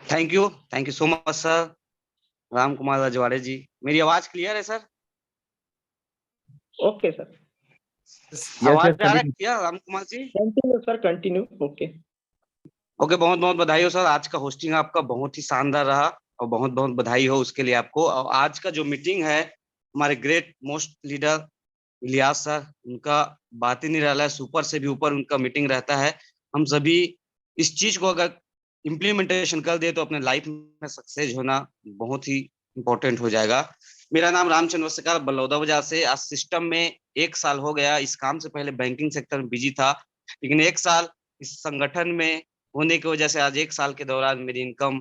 Thank you so much sir Ram Kumar Rajwade ji. मेरी आवाज क्लियर है सर? ओके सर, आवाज आ रहा है क्या Ram Kumar ji? Continue sir, continue. Okay okay, बहुत बहुत बधाई हो सर। आज का होस्टिंग आपका बहुत ही शानदार रहा और बहुत बहुत बधाई हो उसके लिए आपको। और आज का जो मीटिंग है हमारे great most leader Ilyas sir, उनका बात ही नहीं रहा है, सुपर से भी ऊपर उनका मीटिंग रहता है। हम सभी इस चीज को अगर इम्प्लीमेंटेशन कर दे तो अपने लाइफ में सक्सेस होना बहुत ही इम्पोर्टेंट हो जाएगा। मेरा नाम रामचंद्र वस्त्रकार, बलौदा बाजार से। आज सिस्टम में 1 साल हो गया। इस काम से पहले बैंकिंग सेक्टर में बिजी था, लेकिन 1 साल इस संगठन में होने की वजह से आज 1 साल के दौरान मेरी इनकम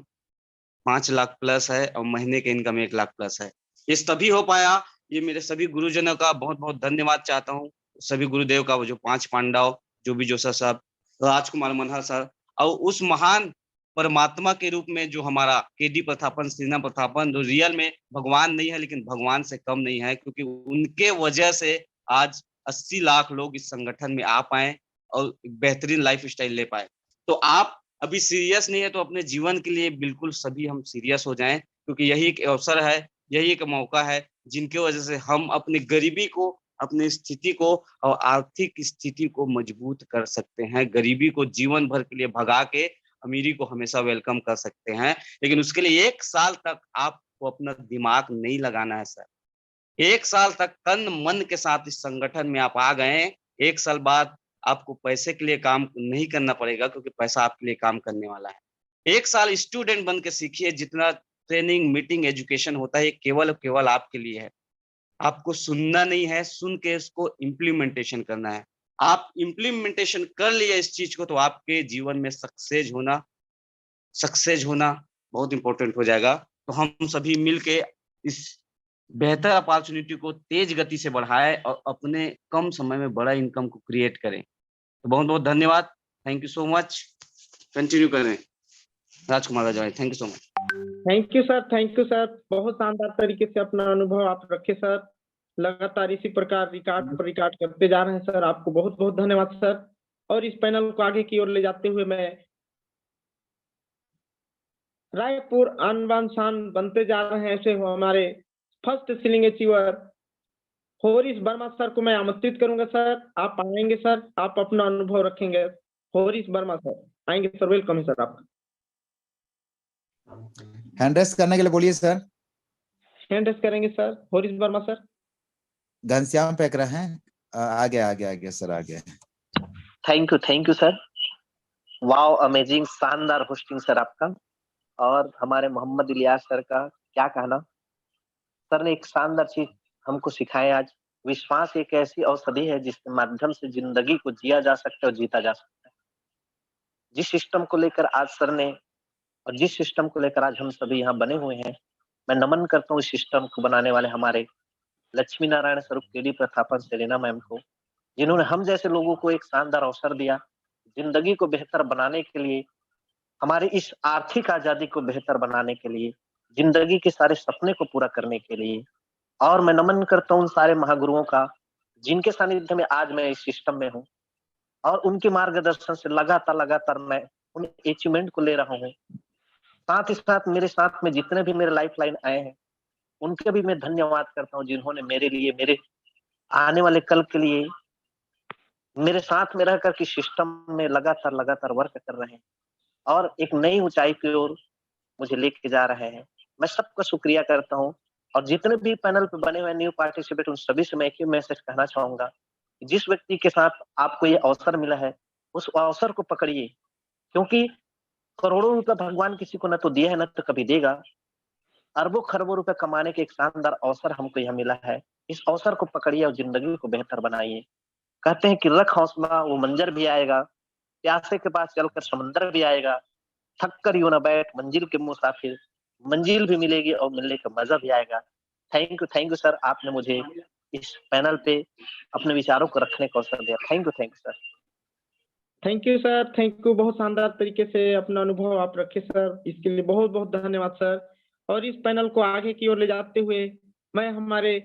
5 लाख प्लस है और महीने की इनकम 1 लाख प्लस है। ये तभी हो पाया, ये मेरे सभी गुरुजनों का बहुत बहुत धन्यवाद चाहता हूँ। सभी गुरुदेव का, वो जो 5 पांडव, जो भी जोशा साहब, राजकुमार मनहर सर, और उस महान परमात्मा के रूप में जो हमारा केडी प्रथापन, श्रीना प्रथापन, जो रियल में भगवान नहीं है लेकिन भगवान से कम नहीं है, क्योंकि उनके वजह से आज 80 लाख लोग इस संगठन में आ पाए और बेहतरीन लाइफ स्टाइल ले पाए। तो आप अभी सीरियस नहीं है तो अपने जीवन के लिए बिल्कुल सभी हम सीरियस हो जाएं, क्योंकि यही एक अवसर है, यही एक मौका है जिनके वजह से हम अपनी गरीबी को, अपनी स्थिति को और आर्थिक स्थिति को मजबूत कर सकते हैं। गरीबी को जीवन भर के लिए भगा के अमीरी को हमेशा वेलकम कर सकते हैं। लेकिन उसके लिए 1 साल तक आपको अपना दिमाग नहीं लगाना है सर। 1 साल तक तन मन के साथ इस संगठन में आप आ गए। 1 साल बाद आपको पैसे के लिए काम नहीं करना पड़ेगा, क्योंकि पैसा आपके लिए काम करने वाला है। 1 साल स्टूडेंट बन के सीखिए। जितना ट्रेनिंग, मीटिंग, एजुकेशन होता है, केवल केवल आपके लिए है। आपको सुनना नहीं है, सुन के इसको इम्प्लीमेंटेशन करना है। आप इम्प्लीमेंटेशन कर लिए इस चीज को तो आपके जीवन में सक्सेस होना बहुत इंपॉर्टेंट हो जाएगा। तो हम सभी मिलके इस बेहतर अपॉर्चुनिटी को तेज गति से बढ़ाएं और अपने कम समय में बड़ा इनकम को क्रिएट करें। तो बहुत बहुत धन्यवाद, thank you so much. Continue करें Rajkumar Rajwade, thank you so much. Thank you sir, thank you sir. बहुत शानदार तरीके से अपना अनुभव आप रखे सर। लगातार इसी प्रकार रिकॉर्ड पर रिकॉर्ड करते जा रहे हैं सर। आपको बहुत बहुत धन्यवाद सर। और इस पैनल को आगे की ओर ले जाते हुए मैं रायपुर आन शान बनते जा रहे हैं ऐसे हमारे first ceiling achiever Horace Verma sir को मैं आमंत्रित करूंगा सर। आप आएंगे सर, आप अपना अनुभव रखेंगे। होरिस वर्मा सर आएंगे सर, वेलकम है सर आपका। हैंड रेस करने के लिए बोलिए सर। हैंड रेस करेंगे sir Horace Verma sir. Ghanshyam फेंक रहे हैं, आगे आगे आगे सर, आगे। Thank you sir. Wow, amazing, शानदार होस्टिंग सर आपका। और हमारे मोहम्मद इलियास सर का क्या कहना। सर ने एक शानदार चीज हमको सिखाया आज। विश्वास एक ऐसी औषधि है जिसके माध्यम से जिंदगी को जिया जा सकता है और जीता जा सकता है। जिस सिस्टम को लेकर आज सर ने और जिस सिस्टम को लेकर आज हम सभी यहाँ बने हुए हैं, मैं नमन करता हूँ इस सिस्टम को बनाने वाले हमारे लक्ष्मी नारायण स्वरूप केडी प्रथापन सेलेना मैम को, जिन्होंने हम जैसे लोगों को एक शानदार अवसर दिया जिंदगी को बेहतर बनाने के लिए, हमारी इस आर्थिक आजादी को बेहतर बनाने के लिए, जिंदगी के सारे सपने को पूरा करने के लिए। और मैं नमन करता हूँ उन सारे महागुरुओं का जिनके सानिध्य में आज मैं इस सिस्टम में हूँ और उनके मार्गदर्शन से लगातार मैं उन अचीवमेंट को ले रहा हूँ। साथ ही साथ मेरे साथ में जितने भी मेरे लाइफ लाइन आए हैं उनके भी मैं धन्यवाद करता हूँ, जिन्होंने मेरे लिए, मेरे आने वाले कल के लिए मेरे साथ में रहकर के सिस्टम में लगातार वर्क कर रहे हैं और एक नई ऊंचाई की ओर मुझे लेके जा रहे हैं। मैं सबका शुक्रिया करता हूँ। और जितने भी पैनल पे बने हुए न्यू पार्टिसिपेट, उन सभी से मैं एक ही मैसेज कहना चाहूंगा, जिस व्यक्ति के साथ आपको ये अवसर मिला है उस अवसर को पकड़िए, क्योंकि करोड़ों रुपए भगवान किसी को न तो दिया है न तो कभी देगा। अरबों खरबों रुपए कमाने के एक शानदार अवसर हमको यहाँ मिला है। इस अवसर को पकड़िए और जिंदगी को बेहतर बनाइए। कहते हैं कि रख हौसला, वो मंजर भी आएगा, प्यासे के पास चलकर समंदर भी आएगा, थक कर यूं न बैठ मंजिल के मुसाफिर, मंजिल भी मिलेगी और मिलने का मजा भी आएगा। थैंक यू सर, आपने मुझे इस पैनल पे अपने विचारों को रखने का अवसर दिया। Thank you sir. Thank you sir, thank you. बहुत शानदार तरीके से अपना अनुभव आप रखे सर, इसके लिए बहुत बहुत धन्यवाद सर। और इस पैनल को आगे की ओर ले जाते हुए मैं हमारे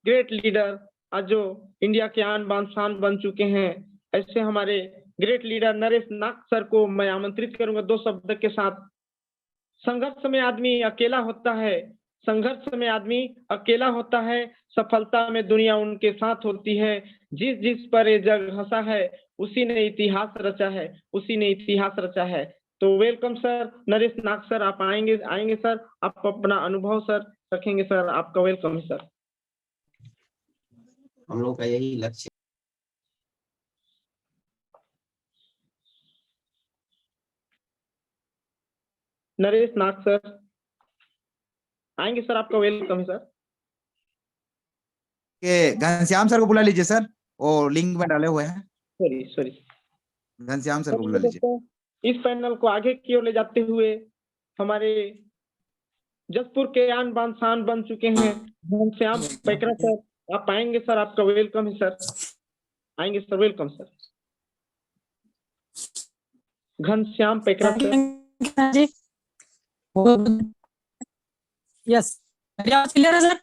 ग्रेट लीडर, आज जो इंडिया के आन बान शान बन चुके हैं, ऐसे हमारे ग्रेट लीडर नरेश नाग सर को मैं आमंत्रित करूंगा 2 शब्द के साथ। संघर्ष में आदमी अकेला होता है, संघर्ष में आदमी अकेला होता है, सफलता में दुनिया उनके साथ होती है। जिस जिस पर ये जग हंसा है, उसी ने इतिहास रचा है, उसी ने इतिहास रचा है। तो वेलकम सर नरेश नाग सर, आप आएंगे सर, आप अपना अनुभव सर रखेंगे सर, आपका वेलकम है सर। हम लोग का यही लक्ष्य। नरेश नाग सर आएंगे सर, आपका वेलकम है सर। के घनश्याम सर को बुला लीजिए सर, वो लिंक में डाले हुए हैं। सॉरी घनश्याम सर को बुला लीजिए। दोस्तों, इस पैनल को आगे की ओर ले जाते हुए हमारे जसपुर के आन बान शान बन चुके हैं घनश्याम पैकरा सर, आप आएंगे सर, आपका वेलकम है सर। आएंगे sir, welcome sir. Ghanshyam Paikra sir. जी यस, मेरी आवाज क्लियर है सर?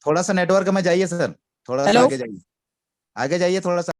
थोड़ा सा नेटवर्क में जाइए सर, थोड़ा सा हेलो। आगे जाइए, आगे जाइए थोड़ा सा।